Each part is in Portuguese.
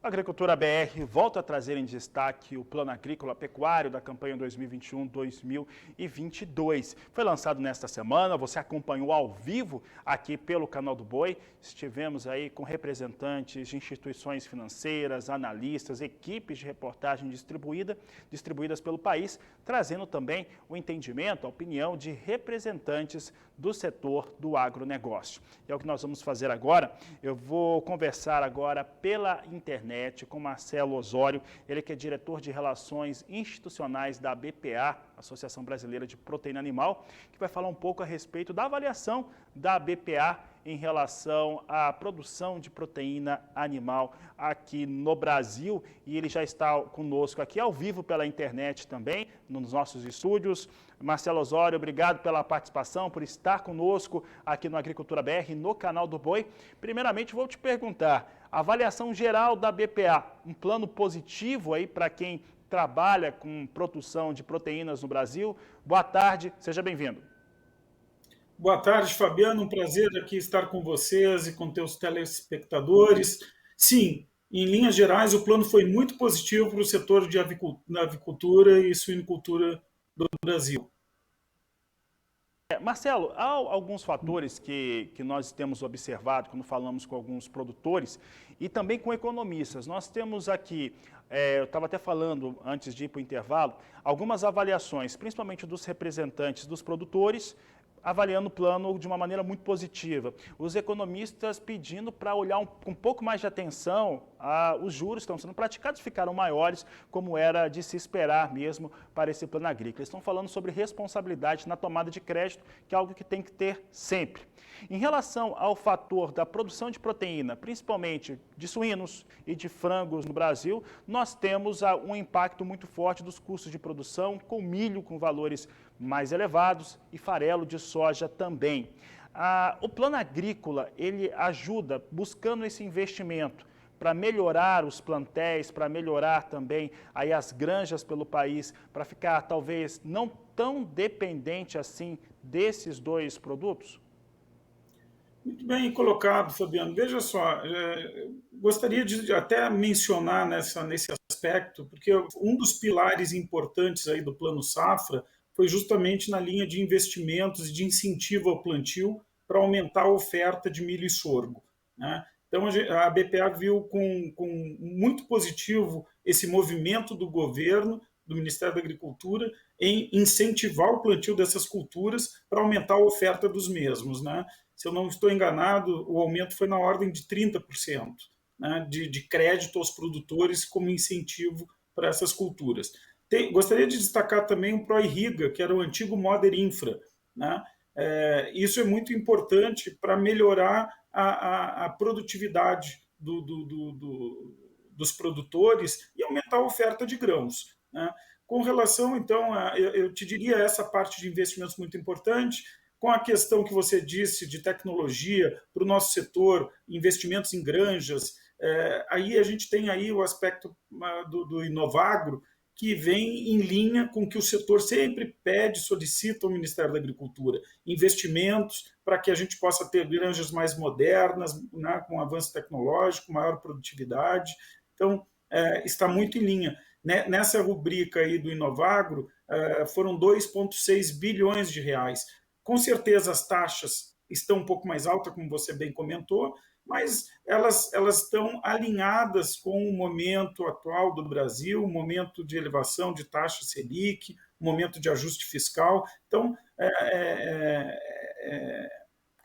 A Agricultura BR volta a trazer em destaque o Plano Agrícola Pecuário da campanha 2021-2022. Foi lançado nesta semana, você acompanhou ao vivo aqui pelo Canal do Boi. Estivemos aí com representantes de instituições financeiras, analistas, equipes de reportagem distribuídas pelo país, trazendo também o entendimento, a opinião de representantes do setor do agronegócio. E é o que nós vamos fazer agora. Eu vou conversar agora pela internet com Marcelo Osório, ele que é diretor de Relações Institucionais da BPA, Associação Brasileira de Proteína Animal, que vai falar um pouco a respeito da avaliação da BPA em relação à produção de proteína animal aqui no Brasil. E ele já está conosco aqui ao vivo pela internet também, nos nossos estúdios. Marcelo Osório, obrigado pela participação, por estar conosco aqui no Agricultura BR, no Canal do Boi. Primeiramente, vou te perguntar, a avaliação geral da BPA, um plano positivo aí para quem trabalha com produção de proteínas no Brasil? Boa tarde, seja bem-vindo. Boa tarde, Fabiano. Um prazer aqui estar com vocês e com teus telespectadores. Sim, em linhas gerais, o plano foi muito positivo para o setor de avicultura e suinicultura do Brasil. Marcelo, há alguns fatores que nós temos observado quando falamos com alguns produtores e também com economistas. Nós temos aqui, eu estava até falando antes de ir para o intervalo, algumas avaliações, principalmente dos representantes dos produtores, avaliando o plano de uma maneira muito positiva. Os economistas pedindo para olhar com um pouco mais de atenção, os juros que estão sendo praticados ficaram maiores, como era de se esperar mesmo para esse plano agrícola. Eles estão falando sobre responsabilidade na tomada de crédito, que é algo que tem que ter sempre. Em relação ao fator da produção de proteína, principalmente de suínos e de frangos no Brasil, nós temos um impacto muito forte dos custos de produção, com milho com valores mais elevados e farelo de soja também. O plano agrícola, ele ajuda buscando esse investimento para melhorar os plantéis, para melhorar também aí as granjas pelo país, para ficar talvez não tão dependente assim desses dois produtos? Muito bem colocado, Fabiano. Veja só, gostaria de até mencionar nesse aspecto, porque um dos pilares importantes aí do Plano Safra foi justamente na linha de investimentos e de incentivo ao plantio para aumentar a oferta de milho e sorgo, né? Então, a BPA viu com muito positivo esse movimento do governo, do Ministério da Agricultura, em incentivar o plantio dessas culturas para aumentar a oferta dos mesmos, né? Se eu não estou enganado, o aumento foi na ordem de 30%, né, de crédito aos produtores como incentivo para essas culturas. Gostaria de destacar também o ProIrriga, que era o antigo Moder Infra, né? Isso é muito importante para melhorar a produtividade dos produtores e aumentar a oferta de grãos, né? Com relação, então, eu te diria essa parte de investimentos muito importante, com a questão que você disse de tecnologia para o nosso setor, investimentos em granjas, aí a gente tem aí o aspecto do Inovagro, que vem em linha com o que o setor sempre pede, solicita ao Ministério da Agricultura, investimentos para que a gente possa ter granjas mais modernas, né, com avanço tecnológico, maior produtividade. Então, está muito em linha. Nessa rubrica aí do Inovagro, foram 2,6 bilhões de reais. Com certeza as taxas estão um pouco mais altas, como você bem comentou, mas elas estão alinhadas com o momento atual do Brasil, o momento de elevação de taxa Selic, o momento de ajuste fiscal. Então,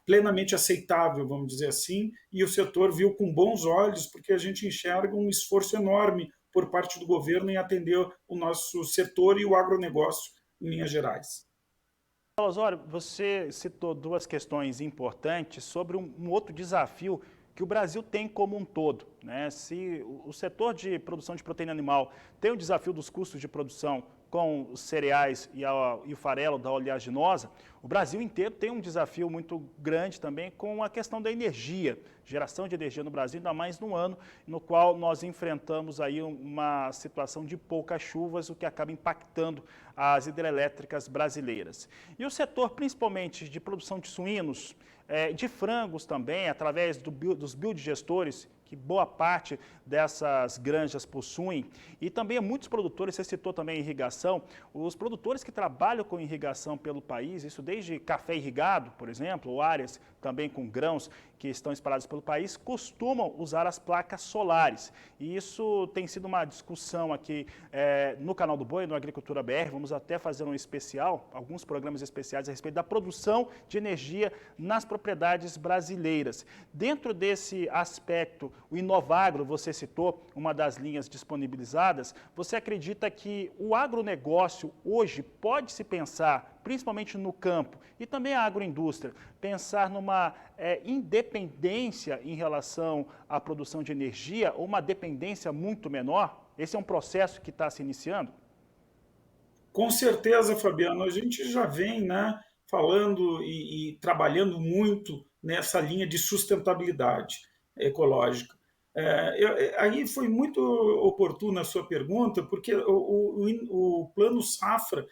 plenamente aceitável, vamos dizer assim, e o setor viu com bons olhos, porque a gente enxerga um esforço enorme por parte do governo em atender o nosso setor e o agronegócio em linhas gerais. Osório, você citou duas questões importantes sobre um outro desafio que o Brasil tem como um todo, né? Se o setor de produção de proteína animal tem o desafio dos custos de produção com os cereais e o farelo da oleaginosa, o Brasil inteiro tem um desafio muito grande também com a questão da energia, geração de energia no Brasil, ainda mais no ano no qual nós enfrentamos aí uma situação de poucas chuvas, o que acaba impactando as hidrelétricas brasileiras. E o setor, principalmente de produção de suínos, de frangos também, através dos biodigestores, que boa parte dessas granjas possuem, e também muitos produtores, você citou também irrigação, os produtores que trabalham com irrigação pelo país, isso desde café irrigado, por exemplo, ou áreas também com grãos que estão espalhados pelo país, costumam usar as placas solares. E isso tem sido uma discussão aqui no Canal do Boi, no Agricultura BR, vamos até fazer um especial, alguns programas especiais a respeito da produção de energia nas propriedades brasileiras. Dentro desse aspecto, o Inovagro, você citou uma das linhas disponibilizadas, você acredita que o agronegócio hoje pode se pensar, principalmente no campo, e também a agroindústria, pensar numa independência em relação à produção de energia ou uma dependência muito menor? Esse é um processo que está se iniciando? Com certeza, Fabiano, a gente já vem, né, falando e trabalhando muito nessa linha de sustentabilidade ecológica. Aí foi muito oportuna a sua pergunta, porque o Plano Safra,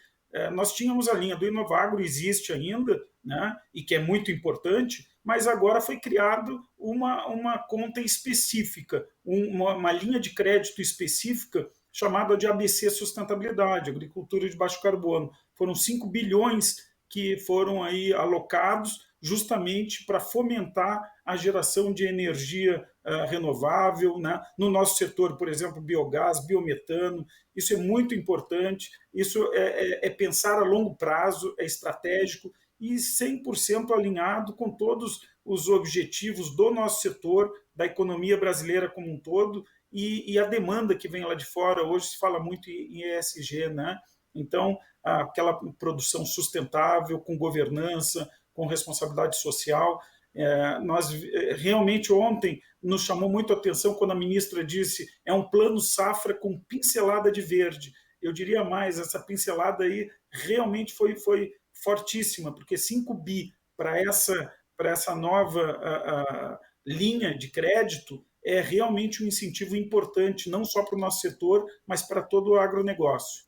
nós tínhamos a linha do Inovagro, existe ainda, né, e que é muito importante, mas agora foi criado uma conta específica, uma linha de crédito específica chamada de ABC Sustentabilidade, Agricultura de Baixo Carbono. Foram 5 bilhões que foram aí alocados justamente para fomentar a geração de energia renovável, né? No nosso setor, por exemplo, biogás, biometano, isso é muito importante, isso é pensar a longo prazo, é estratégico e 100% alinhado com todos os objetivos do nosso setor, da economia brasileira como um todo, e a demanda que vem lá de fora. Hoje se fala muito em ESG, né? Então, aquela produção sustentável, com governança, com responsabilidade social. Nós realmente ontem nos chamou muito a atenção quando a ministra disse é um plano safra com pincelada de verde. Eu diria mais, essa pincelada aí realmente foi fortíssima, porque 5 bi para essa nova linha de crédito é realmente um incentivo importante, não só para o nosso setor, mas para todo o agronegócio.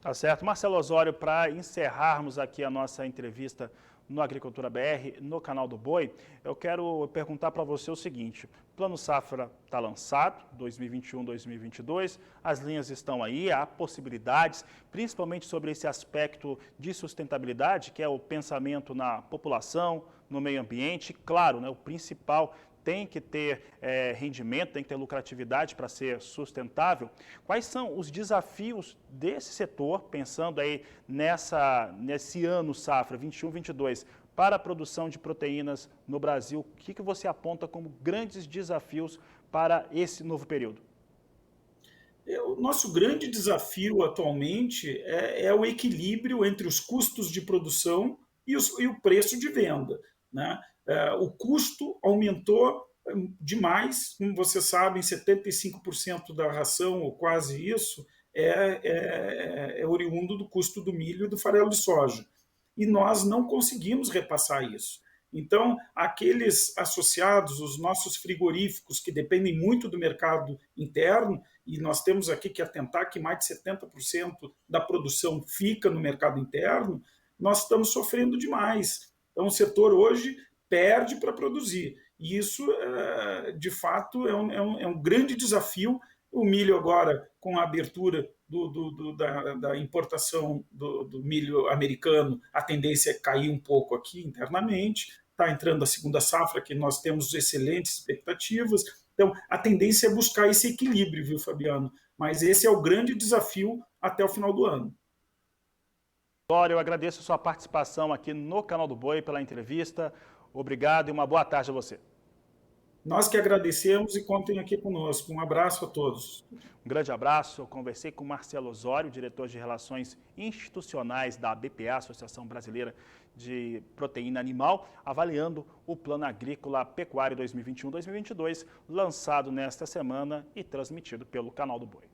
Tá certo. Marcelo Osório, para encerrarmos aqui a nossa entrevista no Agricultura BR, no canal do Boi, eu quero perguntar para você o seguinte: o Plano Safra está lançado, 2021-2022, as linhas estão aí, há possibilidades, principalmente sobre esse aspecto de sustentabilidade, que é o pensamento na população, no meio ambiente. Claro, né, o principal tem que ter rendimento, tem que ter lucratividade para ser sustentável. Quais são os desafios desse setor, pensando aí nesse ano safra 21-22, para a produção de proteínas no Brasil? O que você aponta como grandes desafios para esse novo período? O nosso grande desafio atualmente é o equilíbrio entre os custos de produção e o preço de venda, né? O custo aumentou demais, como vocês sabem, 75% da ração, ou quase isso, é oriundo do custo do milho e do farelo de soja. E nós não conseguimos repassar isso. Então, aqueles associados, os nossos frigoríficos, que dependem muito do mercado interno, e nós temos aqui que atentar que mais de 70% da produção fica no mercado interno, nós estamos sofrendo demais. Então, o setor hoje perde para produzir. E isso, de fato, é um grande desafio. O milho agora, com a abertura da importação do milho americano, a tendência é cair um pouco aqui internamente. Está entrando a segunda safra, que nós temos excelentes expectativas. Então, a tendência é buscar esse equilíbrio, viu, Fabiano? Mas esse é o grande desafio até o final do ano. Osório, eu agradeço a sua participação aqui no Canal do Boi pela entrevista. Obrigado e uma boa tarde a você. Nós que agradecemos e contem aqui conosco. Um abraço a todos. Um grande abraço. Eu conversei com Marcelo Osório, diretor de Relações Institucionais da ABPA, Associação Brasileira de Proteína Animal, avaliando o Plano Agrícola Pecuário 2021-2022, lançado nesta semana e transmitido pelo Canal do Boi.